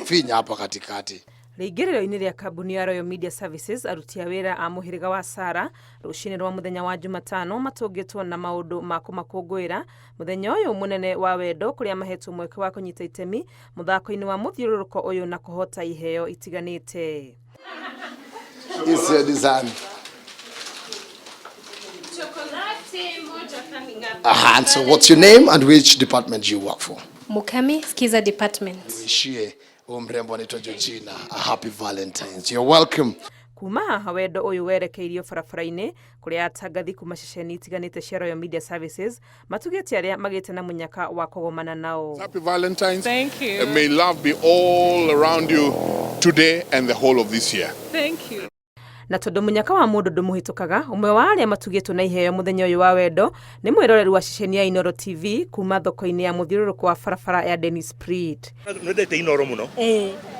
tunafinya hapa katikati. Rĩingĩrĩro-inĩ rĩa Kambuni ya Royal Media Services, aruti a wĩra a mũhĩrĩga wa Sara rũcinĩ rwa mũthenya wa Jumatano matũngĩtwo na maũndũ ma kũmakũngũĩra mũthenya ũyũ mũnene wa wendo kũrĩa mahetwo mweke wa kũnyita itemi mũthako-inĩ wa mũthiũrũrũko ũyũ na kũhota iheo itiganĩte. Is your design. And so what's your name and which department you work for? Mukami, Skiza Department. Wishie mrembo anaitwa Georgina. A happy Valentine's. You're welcome. Kuma haha wendo ũyũ werekeirio barabara-inĩ kũrĩa atangathi kuma ceceni itiganĩte cia Royal Media Services matugĩte arĩa magĩte na mũnyaka wa kũgomana nao. Happy Valentine's. Thank you. And may love be all around you today and the whole of this year. Thank you. Na tondũ mũnyaka wa mũndũ ndũmũhĩtũkaga, ũmwe wa arĩa matugĩtwo na iheo mũthenya ũyũ wa wendo nĩ mwĩroreri wa ceceni ya Inoro TV kuma thoko-inĩ ya mũthiũrũrũko wa barabara ya Dennis Street. Nĩndete Inoro mũno.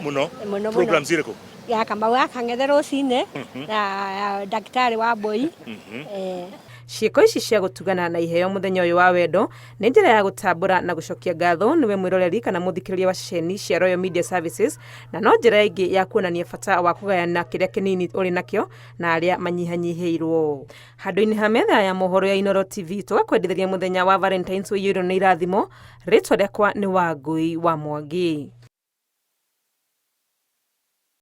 Mũno. Program zirĩkũ? Ya Kambau akang'ethe rũcinĩ na daktari wa Boi. Ciĩko ici cia gũtugana na iheo mũthenya ũyũ wa wendo nĩ njĩra ya gũtambũra na gũcokia ngatho nĩwe mwĩroreri kana mũthikĩrĩria wa ceceni cia Royal Media Services, na no njĩra ĩngĩ ya kuonania bata wa kũgayana kĩrĩa kĩnini ũrĩ nakĩo na arĩa manyihanyihĩirwo. Handũ-inĩ ha metha ya mohoro ya Inoro TV tũgakwendithĩria mũthenya wa Valentine's ũyũirwo nĩ irathimo. Rĩtwa rĩakwa nĩ Wangui wa Mwangi.